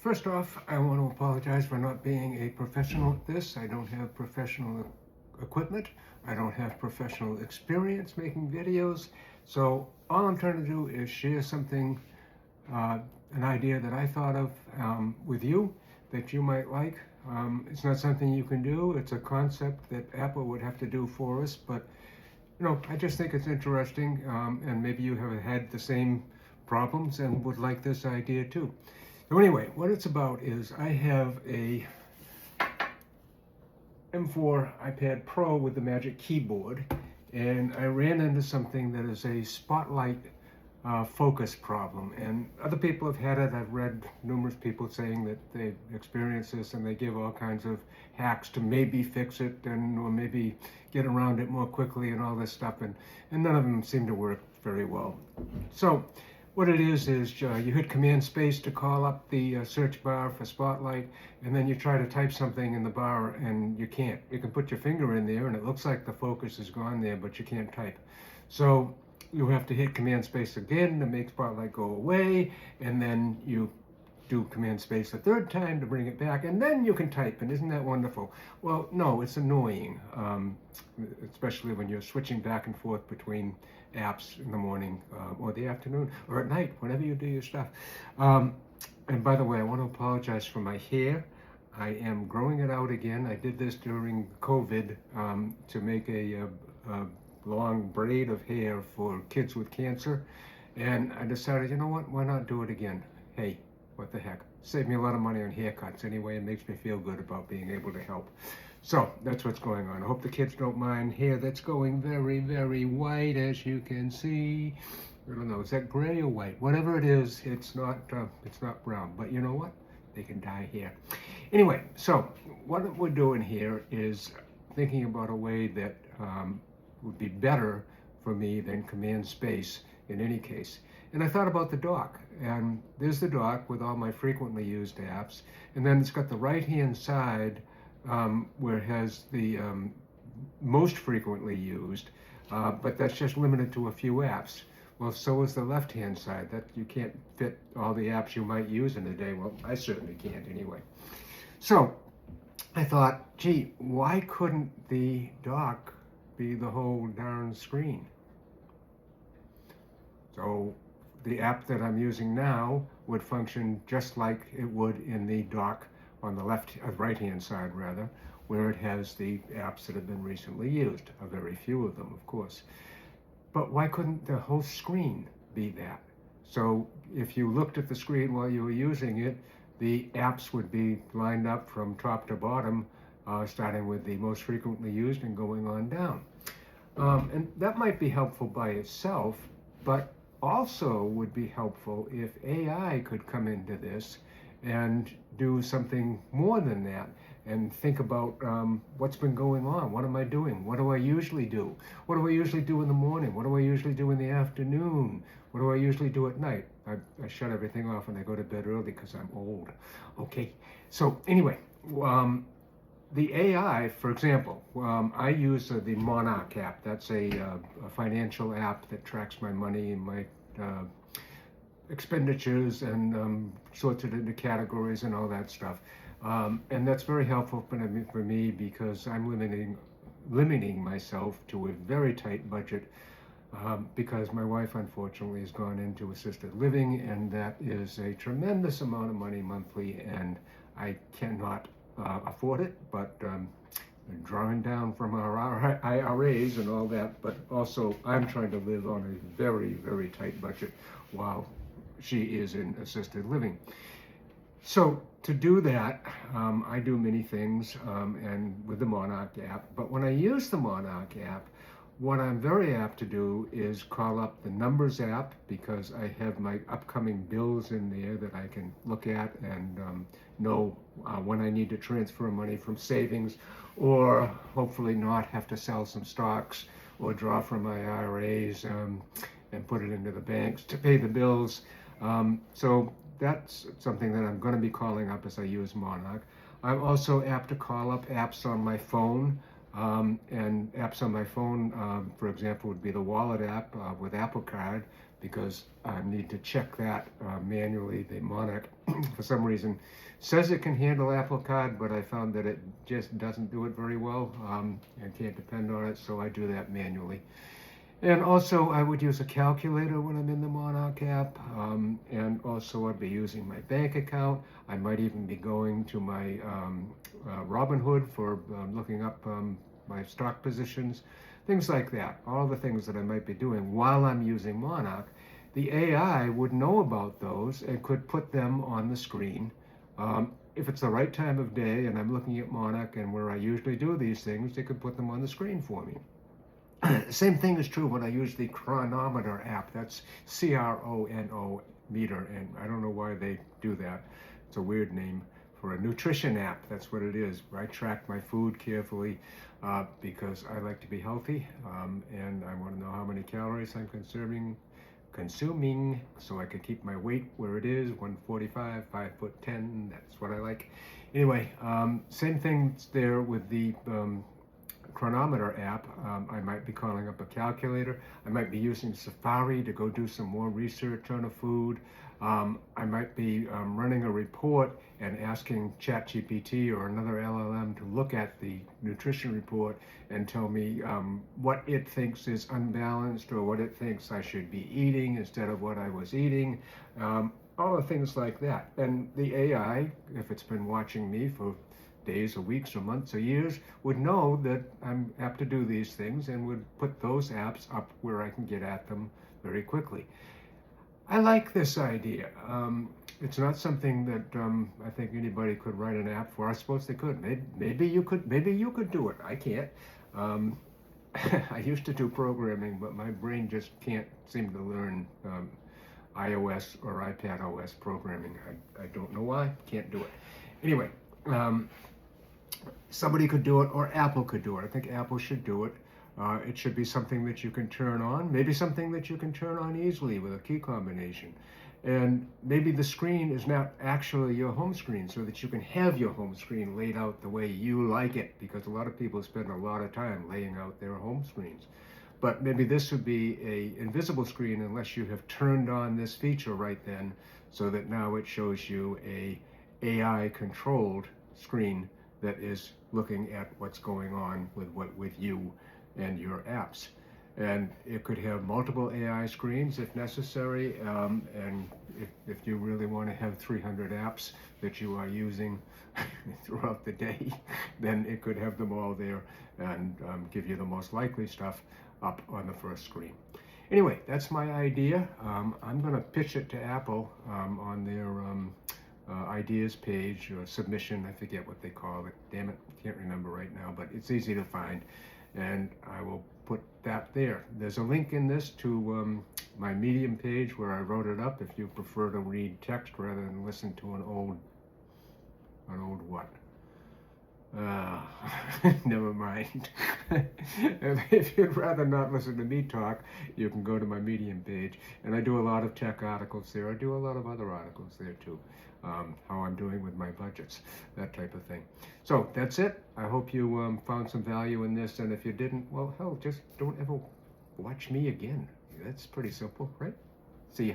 First off, I want to apologize for not being a professional at this. I don't have professional equipment. I don't have professional experience making videos. So all I'm trying to do is share something, an idea that I thought of with you that you might like. It's not something you can do. It's a concept that Apple would have to do for us. But, I just think it's interesting. And maybe you have had the same problems and would like this idea too. So anyway, what it's about is I have a M4 iPad Pro with the Magic Keyboard, and I ran into something that is a spotlight focus problem. And other people have had it. I've read numerous people saying that they've experienced this, and they give all kinds of hacks to maybe fix it or maybe get around it more quickly and all this stuff, and none of them seem to work very well. So what it is you hit Command Space to call up the search bar for Spotlight, and then you try to type something in the bar and you can't. You can put your finger in there and it looks like the focus is gone there, but you can't type. So you have to hit Command Space again to make Spotlight go away, and then you do Command Space a third time to bring it back, and then you can type. And isn't that wonderful? Well, no, it's annoying, especially when you're switching back and forth between apps in the morning or the afternoon or at night, whenever you do your stuff. And by the way, I want to apologize for my hair. I am growing it out again. I did this during COVID to make a long braid of hair for kids with cancer, and I decided, you know what, why not do it again? Hey, what the heck? Save me a lot of money on haircuts anyway. It makes me feel good about being able to help. So that's what's going on. I hope the kids don't mind hair that's going very, very white, as you can see. I don't know, is that gray or white? Whatever it is, it's not brown. But you know what? They can dye hair. Anyway, so what we're doing here is thinking about a way that would be better for me than Command Space in any case. And I thought about the dock, and there's the dock with all my frequently used apps, and then it's got the right-hand side where it has the most frequently used, but that's just limited to a few apps. Well, so is the left-hand side. That you can't fit all the apps you might use in a day. Well, I certainly can't anyway. So I thought, gee, why couldn't the dock be the whole darn screen? So the app that I'm using now would function just like it would in the dock on the right-hand side rather, where it has the apps that have been recently used, a very few of them, of course. But why couldn't the whole screen be that? So if you looked at the screen while you were using it, the apps would be lined up from top to bottom, starting with the most frequently used and going on down. And that might be helpful by itself, but also would be helpful if AI could come into this and do something more than that and think about what's been going on. What am I doing? What do I usually do? What do I usually do in the morning? What do I usually do in the afternoon? What do I usually do at night? I shut everything off and I go to bed early because I'm old. Okay, so anyway, the AI, for example, I use the Monarch app. That's a financial app that tracks my money and my expenditures and sorts it into categories and all that stuff. And that's very helpful for me because I'm limiting myself to a very tight budget because my wife unfortunately has gone into assisted living, and that is a tremendous amount of money monthly, and I cannot afford it, but drawing down from our IRAs and all that, but also I'm trying to live on a very, very tight budget while she is in assisted living. So to do that, I do many things and with the Monarch app, but when I use the Monarch app, what I'm very apt to do is call up the Numbers app because I have my upcoming bills in there that I can look at and know when I need to transfer money from savings, or hopefully not have to sell some stocks or draw from my IRAs and put it into the banks to pay the bills. So that's something that I'm going to be calling up as I use Monarch. I'm also apt to call up apps on my phone. And apps on my phone, for example, would be the Wallet app with Apple Card, because I need to check that manually, the Monarch for some reason, says it can handle Apple Card, but I found that it just doesn't do it very well. I can't depend on it, so I do that manually. And also, I would use a calculator when I'm in the Monarch app, and also I'd be using my bank account. I might even be going to my Robinhood for looking up my stock positions, things like that. All the things that I might be doing while I'm using Monarch. The AI would know about those and could put them on the screen. If it's the right time of day and I'm looking at Monarch and where I usually do these things, they could put them on the screen for me. Same thing is true when I use the chronometer app. That's CRONO meter, and I don't know why they do that. It's a weird name for a nutrition app. That's what it is. I track my food carefully because I like to be healthy, and I want to know how many calories I'm consuming so I can keep my weight where it is, 145, 5'10". That's what I like. Anyway, same thing there with the chronometer app. I might be calling up a calculator. I might be using Safari to go do some more research on a food. I might be running a report and asking ChatGPT or another LLM to look at the nutrition report and tell me what it thinks is unbalanced or what it thinks I should be eating instead of what I was eating. All the things like that. And the AI, if it's been watching me for days or weeks or months or years, would know that I'm apt to do these things and would put those apps up where I can get at them very quickly. I like this idea. It's not something that I think anybody could write an app for. I suppose they could. Maybe you could do it. I can't. I used to do programming, but my brain just can't seem to learn iOS or iPadOS programming. I don't know why. Can't do it. Anyway, somebody could do it, or Apple could do it. I think Apple should do it. It should be something that you can turn on, maybe something that you can turn on easily with a key combination. And maybe the screen is not actually your home screen, so that you can have your home screen laid out the way you like it, because a lot of people spend a lot of time laying out their home screens. But maybe this would be an invisible screen unless you have turned on this feature right then, so that now it shows you a AI controlled screen that is looking at what's going on with you and your apps. And it could have multiple AI screens if necessary, and if you really want to have 300 apps that you are using throughout the day, then it could have them all there and give you the most likely stuff up on the first screen. Anyway, that's my idea. I'm going to pitch it to Apple on their ideas page or submission. I forget what they call it. Damn it, can't remember right now, but it's easy to find. And I will put that there. There's a link in this to my Medium page where I wrote it up if you prefer to read text rather than listen to an old what? Never mind. If you'd rather not listen to me talk, you can go to my Medium page. And I do a lot of tech articles there. I do a lot of other articles there too. How I'm doing with my budgets, that type of thing. So that's it. I hope you found some value in this. And if you didn't, well, hell, just don't ever watch me again. That's pretty simple, right? See ya.